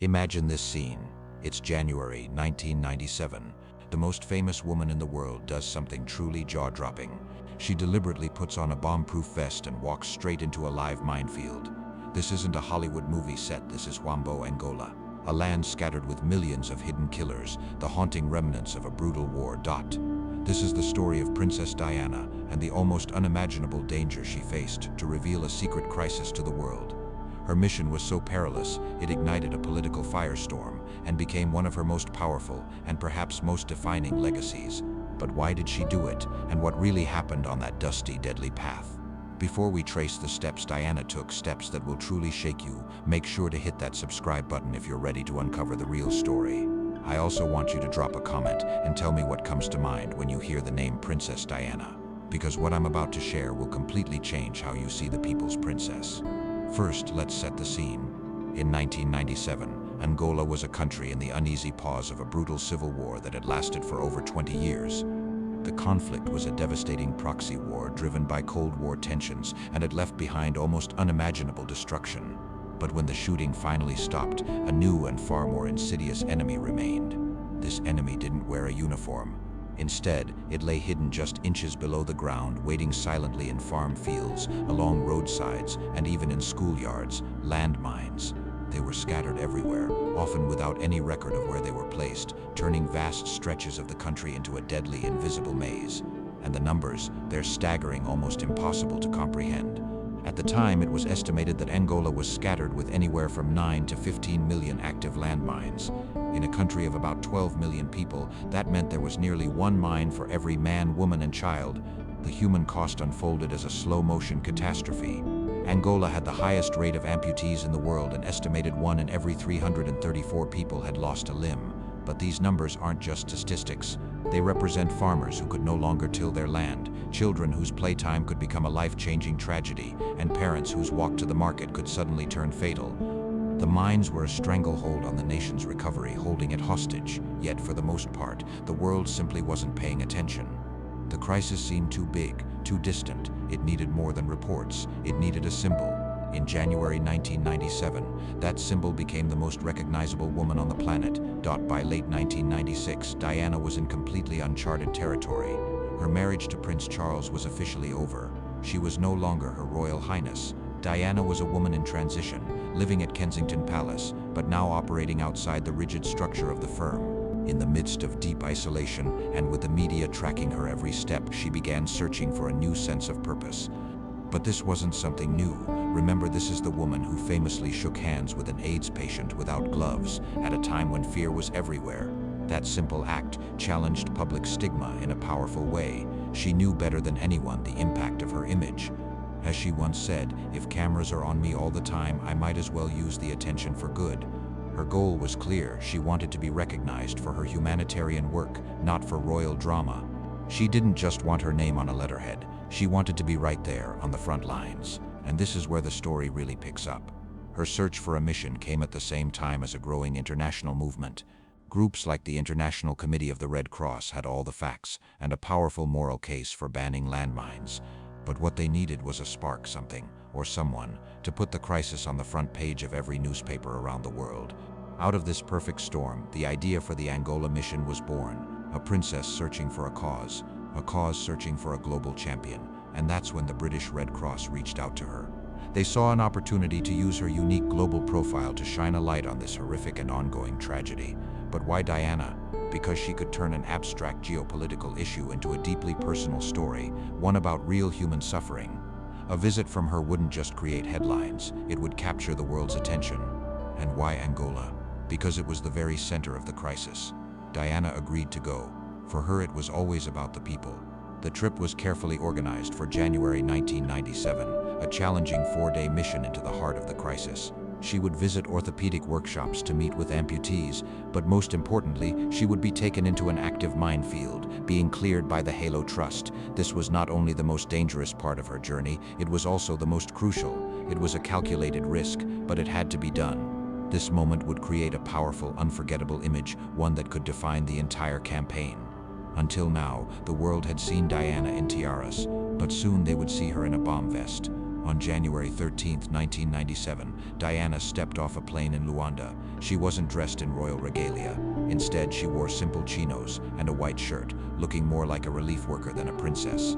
Imagine this scene. It's January 1997. The most famous woman in the world does something truly jaw-dropping. She deliberately puts on a bomb-proof vest and walks straight into a live minefield. This isn't a Hollywood movie set, this is Wambo, Angola. A land scattered with millions of hidden killers, the haunting remnants of a brutal war. This is the story of Princess Diana and the almost unimaginable danger she faced to reveal a secret crisis to the world. Her mission was so perilous, it ignited a political firestorm and became one of her most powerful and perhaps most defining legacies. But why did she do it, and what really happened on that dusty, deadly path? Before we trace the steps Diana took, steps that will truly shake you, make sure to hit that subscribe button if you're ready to uncover the real story. I also want you to drop a comment and tell me what comes to mind when you hear the name Princess Diana, because what I'm about to share will completely change how you see the people's princess. First, let's set the scene. In 1997, Angola was a country in the uneasy pause of a brutal civil war that had lasted for over 20 years. The conflict was a devastating proxy war driven by Cold War tensions and had left behind almost unimaginable destruction. But when the shooting finally stopped, a new and far more insidious enemy remained. This enemy didn't wear a uniform. Instead, it lay hidden just inches below the ground, waiting silently in farm fields, along roadsides, and even in schoolyards. Landmines. They were scattered everywhere, often without any record of where they were placed, turning vast stretches of the country into a deadly, invisible maze. And the numbers, they're staggering, almost impossible to comprehend. At the time, it was estimated that Angola was scattered with anywhere from 9 to 15 million active landmines. In a country of about 12 million people, that meant there was nearly one mine for every man, woman, and child. The human cost unfolded as a slow-motion catastrophe. Angola had the highest rate of amputees in the world, an estimated 1 in every 334 people had lost a limb. But these numbers aren't just statistics. They represent farmers who could no longer till their land, children whose playtime could become a life-changing tragedy, and parents whose walk to the market could suddenly turn fatal. The mines were a stranglehold on the nation's recovery, holding it hostage, yet for the most part, the world simply wasn't paying attention. The crisis seemed too big, too distant. It needed more than reports. It needed a symbol. In January 1997, that symbol became the most recognizable woman on the planet. By late 1996, Diana was in completely uncharted territory. Her marriage to Prince Charles was officially over. She was no longer Her Royal Highness. Diana was a woman in transition, living at Kensington Palace, but now operating outside the rigid structure of the firm. In the midst of deep isolation, and with the media tracking her every step, she began searching for a new sense of purpose. But this wasn't something new. Remember, this is the woman who famously shook hands with an AIDS patient without gloves, at a time when fear was everywhere. That simple act challenged public stigma in a powerful way. She knew better than anyone the impact of her image. As she once said, "If cameras are on me all the time, I might as well use the attention for good." Her goal was clear. She wanted to be recognized for her humanitarian work, not for royal drama. She didn't just want her name on a letterhead. She wanted to be right there on the front lines. And this is where the story really picks up. Her search for a mission came at the same time as a growing international movement. Groups like the International Committee of the Red Cross had all the facts and a powerful moral case for banning landmines. But what they needed was a spark, something, or someone, to put the crisis on the front page of every newspaper around the world. Out of this perfect storm, the idea for the Angola mission was born. A princess searching for a cause searching for a global champion. And that's when the British Red Cross reached out to her. They saw an opportunity to use her unique global profile to shine a light on this horrific and ongoing tragedy. But why Diana? Because she could turn an abstract geopolitical issue into a deeply personal story, one about real human suffering. A visit from her wouldn't just create headlines, it would capture the world's attention. And why Angola? Because it was the very center of the crisis. Diana agreed to go. For her, it was always about the people. The trip was carefully organized for January 1997, a challenging 4-day mission into the heart of the crisis. She would visit orthopedic workshops to meet with amputees, but most importantly, she would be taken into an active minefield, being cleared by the Halo Trust. This was not only the most dangerous part of her journey, it was also the most crucial. It was a calculated risk, but it had to be done. This moment would create a powerful, unforgettable image, one that could define the entire campaign. Until now, the world had seen Diana in tiaras, but soon they would see her in a bomb vest. On January 13, 1997, Diana stepped off a plane in Luanda. She wasn't dressed in royal regalia. Instead, she wore simple chinos and a white shirt, looking more like a relief worker than a princess.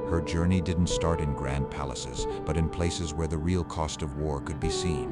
Her journey didn't start in grand palaces, but in places where the real cost of war could be seen.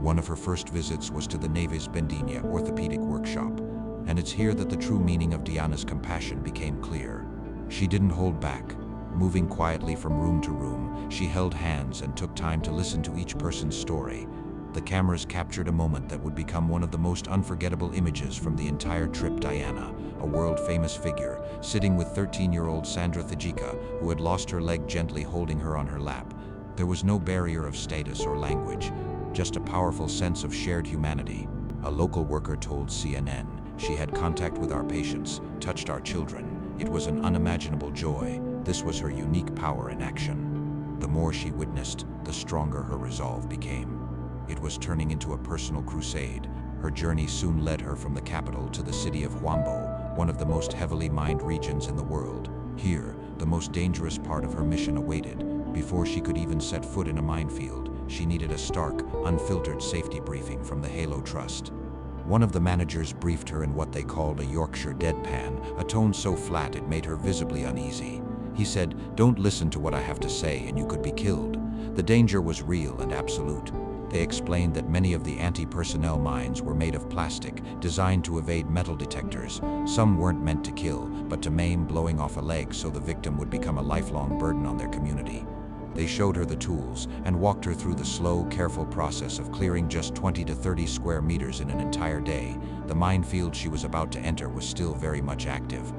One of her first visits was to the Neves Bendinya orthopedic workshop, and it's here that the true meaning of Diana's compassion became clear. She didn't hold back. Moving quietly from room to room, she held hands and took time to listen to each person's story. The cameras captured a moment that would become one of the most unforgettable images from the entire trip. Diana, a world-famous figure, sitting with 13-year-old Sandra Thajika, who had lost her leg, gently holding her on her lap. There was no barrier of status or language, just a powerful sense of shared humanity. A local worker told CNN, "She had contact with our patients, touched our children. It was an unimaginable joy. This was her unique power in action." The more she witnessed, the stronger her resolve became. It was turning into a personal crusade. Her journey soon led her from the capital to the city of Huambo, one of the most heavily mined regions in the world. Here, the most dangerous part of her mission awaited. Before she could even set foot in a minefield, she needed a stark, unfiltered safety briefing from the Halo Trust. One of the managers briefed her in what they called a Yorkshire deadpan, a tone so flat it made her visibly uneasy. He said, "Don't listen to what I have to say and you could be killed." The danger was real and absolute. They explained that many of the anti-personnel mines were made of plastic, designed to evade metal detectors. Some weren't meant to kill, but to maim, blowing off a leg so the victim would become a lifelong burden on their community. They showed her the tools and walked her through the slow, careful process of clearing just 20 to 30 square meters in an entire day. The minefield she was about to enter was still very much active.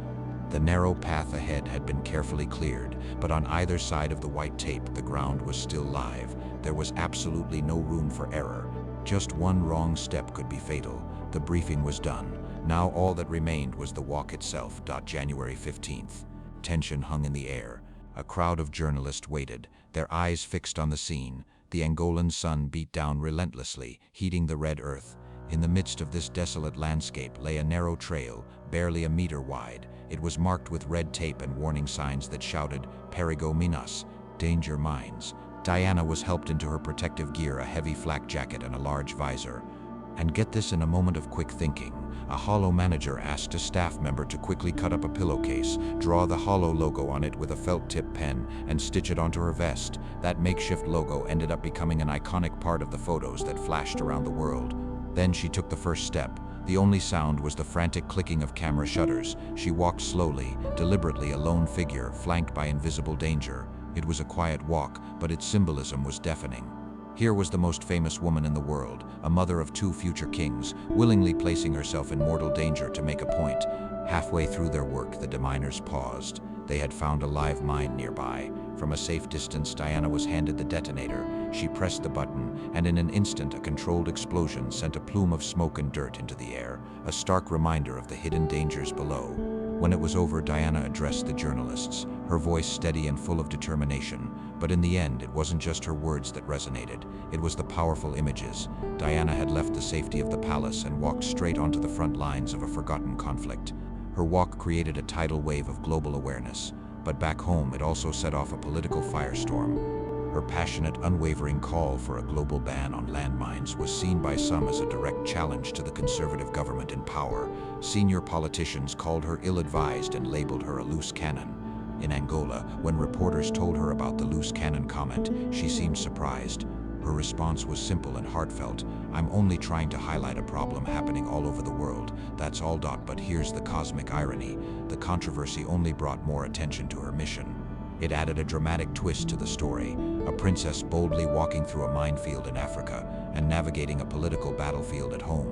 The narrow path ahead had been carefully cleared, but on either side of the white tape, the ground was still live. There was absolutely no room for error. Just one wrong step could be fatal. The briefing was done. Now all that remained was the walk itself. January 15th. Tension hung in the air. A crowd of journalists waited, their eyes fixed on the scene. The Angolan sun beat down relentlessly, heating the red earth. In the midst of this desolate landscape lay a narrow trail, barely a meter wide. It was marked with red tape and warning signs that shouted, "Perigo minas," danger mines. Diana was helped into her protective gear, a heavy flak jacket and a large visor. And get this, in a moment of quick thinking, a Holo manager asked a staff member to quickly cut up a pillowcase, draw the Holo logo on it with a felt-tip pen, and stitch it onto her vest. That makeshift logo ended up becoming an iconic part of the photos that flashed around the world. Then she took the first step. The only sound was the frantic clicking of camera shutters. She walked slowly, deliberately, a lone figure, flanked by invisible danger. It was a quiet walk, but its symbolism was deafening. Here was the most famous woman in the world, a mother of 2 future kings, willingly placing herself in mortal danger to make a point. Halfway through their work, the deminers paused. They had found a live mine nearby. From a safe distance, Diana was handed the detonator. She pressed the button, and in an instant, a controlled explosion sent a plume of smoke and dirt into the air, a stark reminder of the hidden dangers below. When it was over, Diana addressed the journalists, her voice steady and full of determination. But in the end, it wasn't just her words that resonated. It was the powerful images. Diana had left the safety of the palace and walked straight onto the front lines of a forgotten conflict. Her walk created a tidal wave of global awareness. But back home, it also set off a political firestorm. Her passionate, unwavering call for a global ban on landmines was seen by some as a direct challenge to the conservative government in power. Senior politicians called her ill-advised and labeled her a loose cannon. In Angola, when reporters told her about the loose cannon comment, she seemed surprised. Her response was simple and heartfelt. "I'm only trying to highlight a problem happening all over the world. That's all. But here's the cosmic irony. The controversy only brought more attention to her mission. It added a dramatic twist to the story. A princess boldly walking through a minefield in Africa and navigating a political battlefield at home.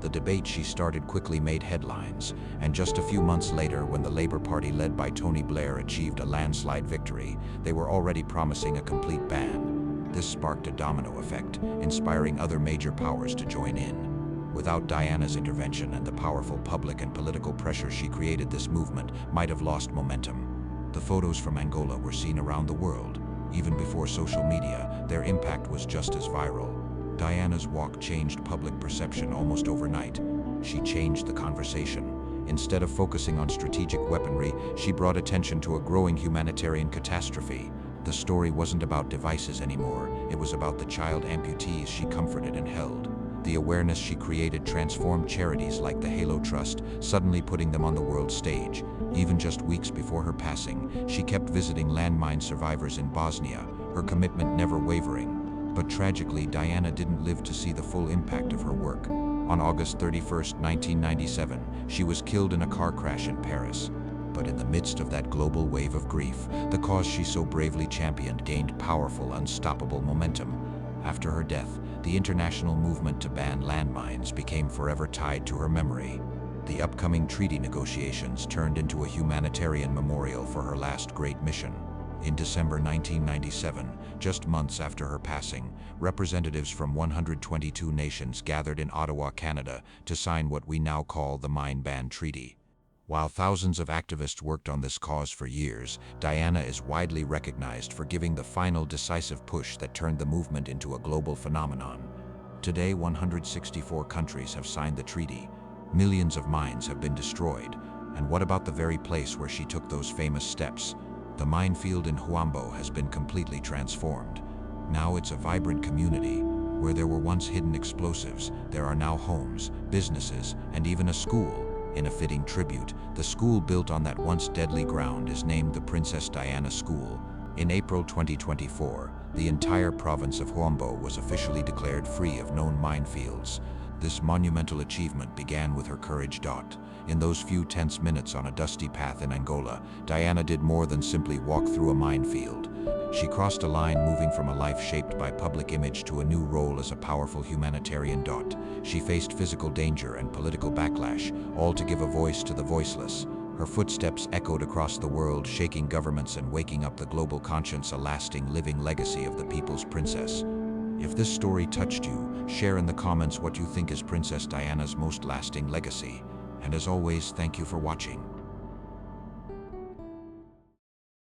The debate she started quickly made headlines, and just a few months later, when the Labour Party led by Tony Blair achieved a landslide victory, they were already promising a complete ban. This sparked a domino effect, inspiring other major powers to join in. Without Diana's intervention and the powerful public and political pressure she created, this movement might have lost momentum. The photos from Angola were seen around the world. Even before social media, their impact was just as viral. Diana's walk changed public perception almost overnight. She changed the conversation. Instead of focusing on strategic weaponry, she brought attention to a growing humanitarian catastrophe. The story wasn't about devices anymore, it was about the child amputees she comforted and held. The awareness she created transformed charities like the Halo Trust, suddenly putting them on the world stage. Even just weeks before her passing, she kept visiting landmine survivors in Bosnia, her commitment never wavering. But tragically, Diana didn't live to see the full impact of her work. On August 31st, 1997, she was killed in a car crash in Paris. But in the midst of that global wave of grief, the cause she so bravely championed gained powerful, unstoppable momentum. After her death, the international movement to ban landmines became forever tied to her memory. The upcoming treaty negotiations turned into a humanitarian memorial for her last great mission. In December 1997, just months after her passing, representatives from 122 nations gathered in Ottawa, Canada, to sign what we now call the Mine Ban Treaty. While thousands of activists worked on this cause for years, Diana is widely recognized for giving the final decisive push that turned the movement into a global phenomenon. Today, 164 countries have signed the treaty. Millions of mines have been destroyed. And what about the very place where she took those famous steps? The minefield in Huambo has been completely transformed. Now it's a vibrant community. Where there were once hidden explosives, there are now homes, businesses, and even a school. In a fitting tribute, the school built on that once deadly ground is named the Princess Diana School. In April 2024, the entire province of Huambo was officially declared free of known minefields. This monumental achievement began with her courage. In those few tense minutes on a dusty path in Angola, Diana did more than simply walk through a minefield. She crossed a line moving from a life shaped by public image to a new role as a powerful humanitarian. She faced physical danger and political backlash, all to give a voice to the voiceless. Her footsteps echoed across the world, shaking governments and waking up the global conscience, a lasting, living legacy of the people's princess. If this story touched you, share in the comments what you think is Princess Diana's most lasting legacy. And as always, thank you for watching.